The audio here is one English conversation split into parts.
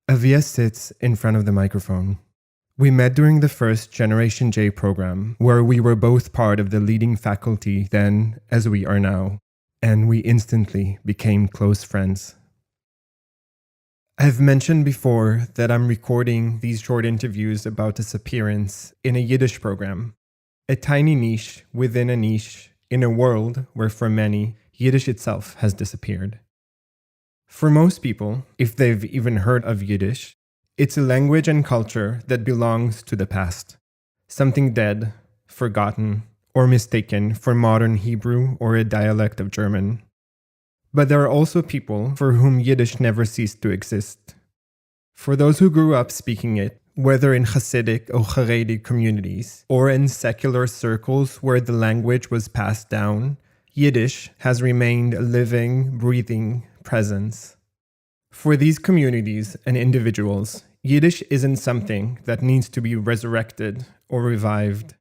Avia sits in front of the microphone. We met during the first Generation J program, where we were both part of the leading faculty then as we are now, and we instantly became close friends. I've mentioned before that I'm recording these short interviews about disappearance in a Yiddish program, a tiny niche within a niche in a world where for many, Yiddish itself has disappeared. For most people, if they've even heard of Yiddish, it's a language and culture that belongs to the past, something dead, forgotten, or mistaken for modern Hebrew or a dialect of German. But there are also people for whom Yiddish never ceased to exist. For those who grew up speaking it, whether in Hasidic or Haredi communities, or in secular circles where the language was passed down, Yiddish has remained a living, breathing presence. For these communities and individuals, Yiddish isn't something that needs to be resurrected or revived.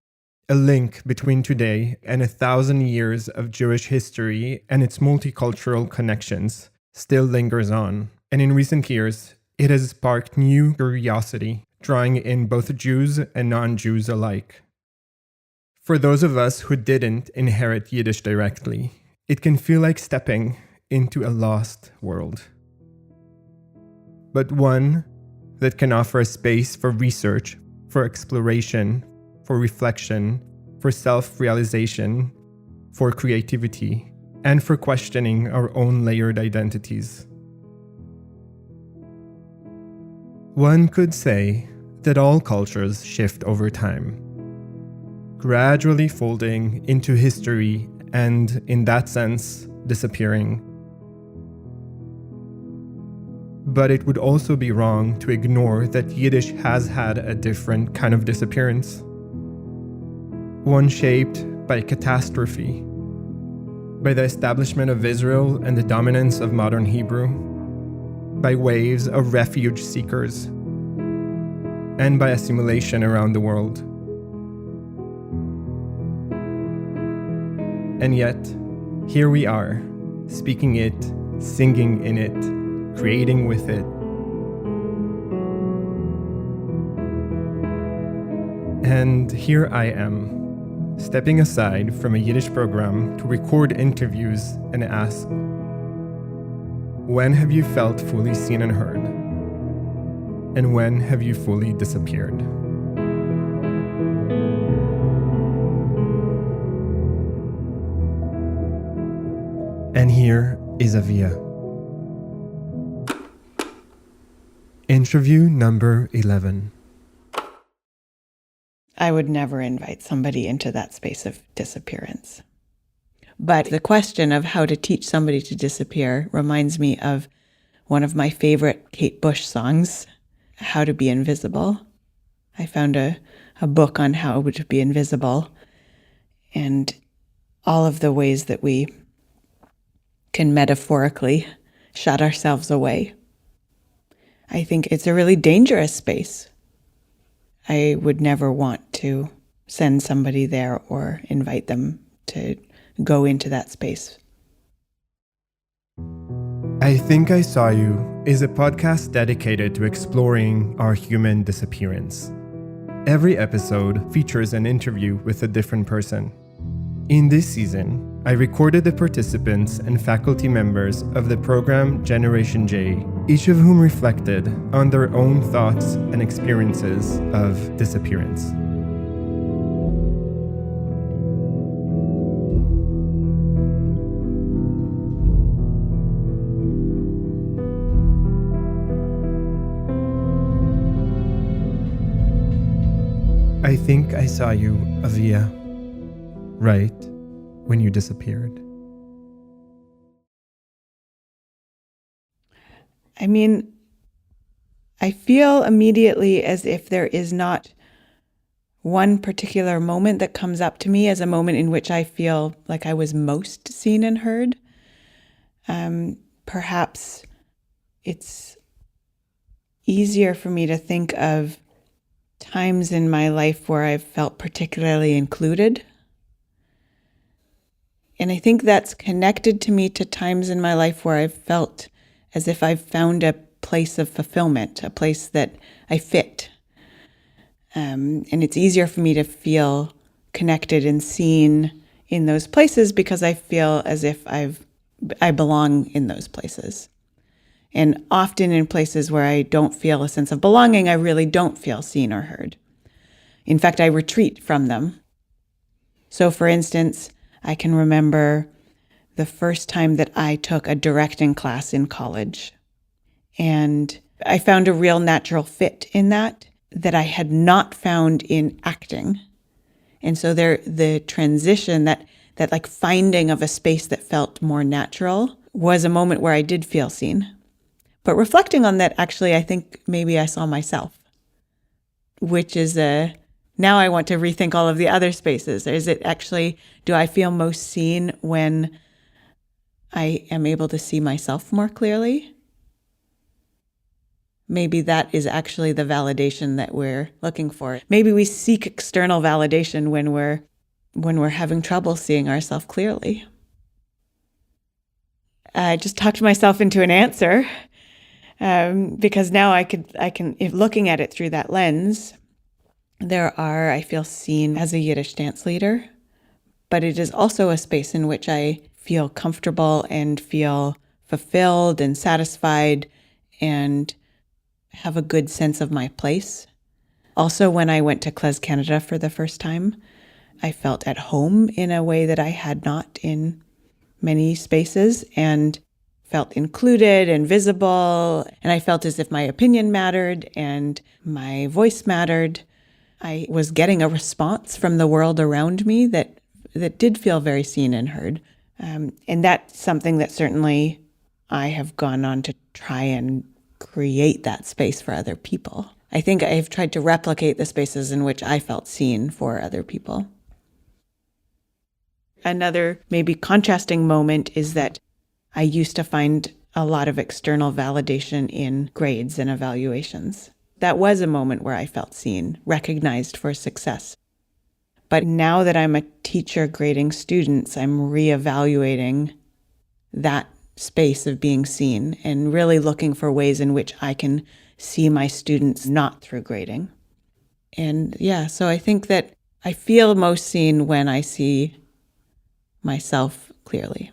A link between today and 1,000 years of Jewish history and its multicultural connections still lingers on, and in recent years, it has sparked new curiosity, drawing in both Jews and non-Jews alike. For those of us who didn't inherit Yiddish directly, it can feel like stepping into a lost world, but one that can offer a space for research, for exploration, for reflection, for self-realization, for creativity, and for questioning our own layered identities. One could say that all cultures shift over time, gradually folding into history and, in that sense, disappearing. But it would also be wrong to ignore that Yiddish has had a different kind of disappearance. One shaped by catastrophe, by the establishment of Israel and the dominance of modern Hebrew, by waves of refuge seekers, and by assimilation around the world. And yet, here we are, speaking it, singing in it, creating with it. And here I am, stepping aside from a Yiddish program to record interviews and ask, when have you felt fully seen and heard? And when have you fully disappeared? And here is Avia. Interview number 11. I would never invite somebody into that space of disappearance. But the question of how to teach somebody to disappear reminds me of one of my favorite Kate Bush songs, How to Be Invisible. I found a book on how to be invisible and all of the ways that we can metaphorically shut ourselves away. I think it's a really dangerous space. I would never want to send somebody there or invite them to go into that space. I Think I Saw You is a podcast dedicated to exploring our human disappearance. Every episode features an interview with a different person. In this season, I recorded the participants and faculty members of the program Generation J, each of whom reflected on their own thoughts and experiences of disappearance. I think I saw you, Avia, right when you disappeared. I mean, I feel immediately as if there is not one particular moment that comes up to me as a moment in which I feel like I was most seen and heard. Perhaps it's easier for me to think of times in my life where I've felt particularly included. And I think that's connected to me to times in my life where I've felt as if I've found a place of fulfillment, a place that I fit. And it's easier for me to feel connected and seen in those places because I feel as if I belong in those places. And often in places where I don't feel a sense of belonging, I really don't feel seen or heard. In fact, I retreat from them. So for instance, I can remember the first time that I took a directing class in college. And I found a real natural fit in that I had not found in acting. And so the transition, that like finding of a space that felt more natural was a moment where I did feel seen. But reflecting on that, actually, I think maybe I saw myself, which is now I want to rethink all of the other spaces. Is it actually, do I feel most seen when I am able to see myself more clearly? Maybe that is actually the validation that we're looking for. Maybe we seek external validation when we're having trouble seeing ourselves clearly. I just talked myself into an answer because now I can, if looking at it through that lens, I feel seen as a Yiddish dance leader, but it is also a space in which I feel comfortable and feel fulfilled and satisfied and have a good sense of my place. Also, when I went to CLES Canada for the first time, I felt at home in a way that I had not in many spaces and felt included and visible. And I felt as if my opinion mattered and my voice mattered. I was getting a response from the world around me that did feel very seen and heard. And that's something that certainly I have gone on to try and create that space for other people. I think I've tried to replicate the spaces in which I felt seen for other people. Another maybe contrasting moment is that I used to find a lot of external validation in grades and evaluations. That was a moment where I felt seen, recognized for success. But now that I'm a teacher grading students, I'm reevaluating that space of being seen and really looking for ways in which I can see my students not through grading. And so I think that I feel most seen when I see myself clearly.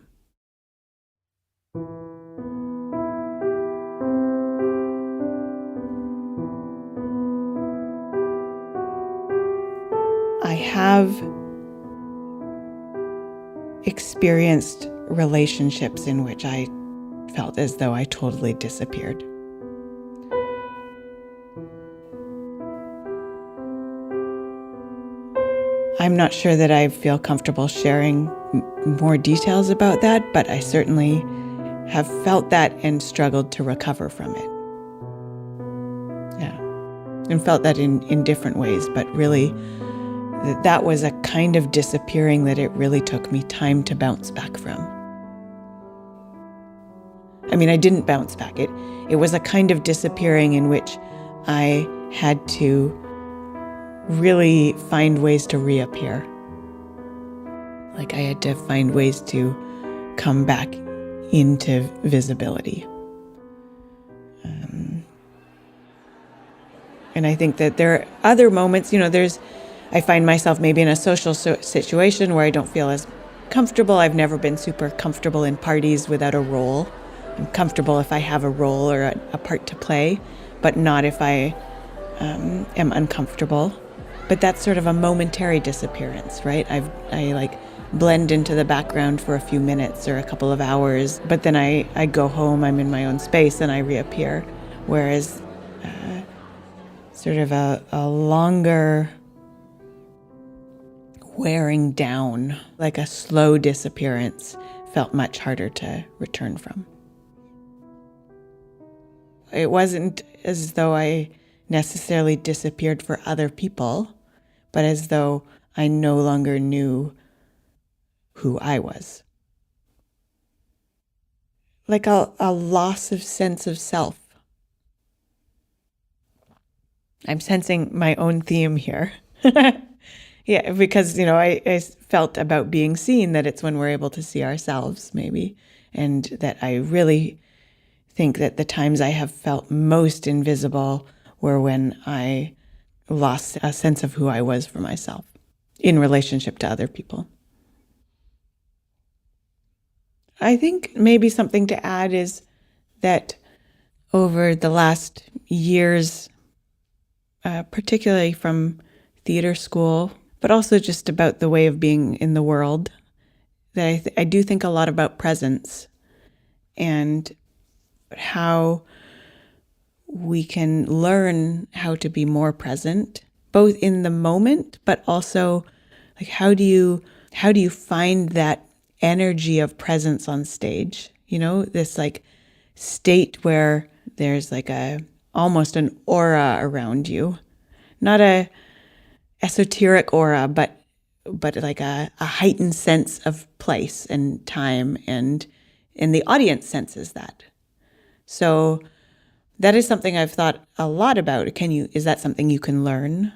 I have experienced relationships in which I felt as though I totally disappeared. I'm not sure that I feel comfortable sharing more details about that, but I certainly have felt that and struggled to recover from it. And felt that in different ways, but really that was a kind of disappearing that it really took me time to bounce back from. I mean, I didn't bounce back. It was a kind of disappearing in which I had to really find ways to reappear. Like I had to find ways to come back into visibility. And I think that there are other moments, I find myself maybe in a social situation where I don't feel as comfortable. I've never been super comfortable in parties without a role. I'm comfortable if I have a role or a part to play, but not if I am uncomfortable. But that's sort of a momentary disappearance, right? I blend into the background for a few minutes or a couple of hours, but then I go home, I'm in my own space, and I reappear. Whereas sort of a longer wearing down, like a slow disappearance, felt much harder to return from. It wasn't as though I necessarily disappeared for other people, but as though I no longer knew who I was. Like a loss of sense of self. I'm sensing my own theme here. Yeah, because, I felt about being seen that it's when we're able to see ourselves, maybe, and that I really think that the times I have felt most invisible were when I lost a sense of who I was for myself in relationship to other people. I think maybe something to add is that over the last years, particularly from theater school, but also just about the way of being in the world, that I do think a lot about presence and how we can learn how to be more present, both in the moment, but also like how do you find that energy of presence on stage? You know, this like state where there's like almost an aura around you, not a esoteric aura, but like a heightened sense of place and time, and the audience senses that. So that is something I've thought a lot about. Is that something you can learn?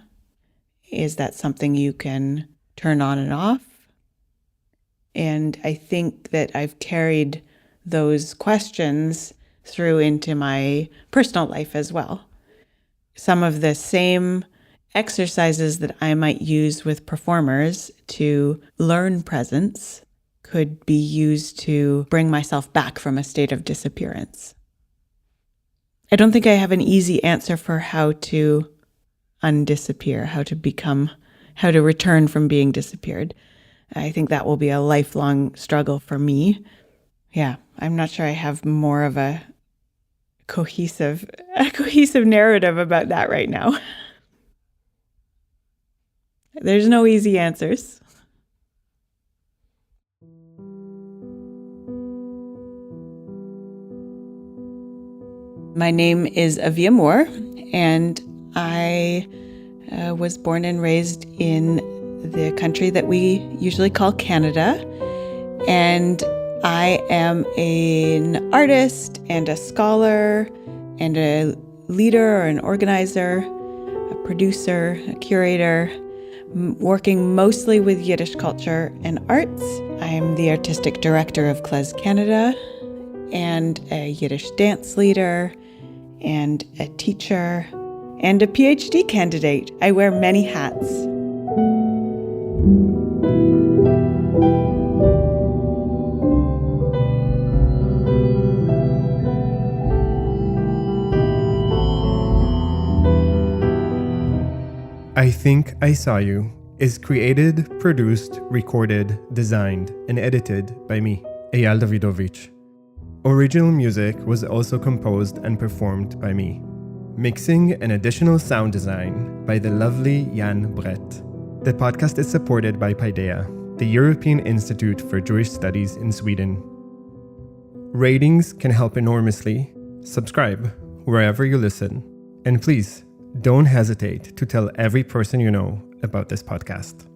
Is that something you can turn on and off? And I think that I've carried those questions through into my personal life as well. Some of the same exercises that I might use with performers to learn presence could be used to bring myself back from a state of disappearance. I don't think I have an easy answer for how to undisappear, how to return from being disappeared. I think that will be a lifelong struggle for me. Yeah, I'm not sure I have more of a cohesive narrative about that right now. There's no easy answers. My name is Avia Moore, and I was born and raised in the country that we usually call Canada. And I am an artist and a scholar and a leader or an organizer, a producer, a curator, working mostly with Yiddish culture and arts. I am the artistic director of CLES Canada and a Yiddish dance leader and a teacher and a PhD candidate. I wear many hats. I Think I Saw You is created, produced, recorded, designed, and edited by me, Eyal Davidovitch. Original music was also composed and performed by me. Mixing and additional sound design by the lovely Jan Brett. The podcast is supported by Paideia, the European Institute for Jewish Studies in Sweden. Ratings can help enormously. Subscribe wherever you listen. And please, don't hesitate to tell every person you know about this podcast.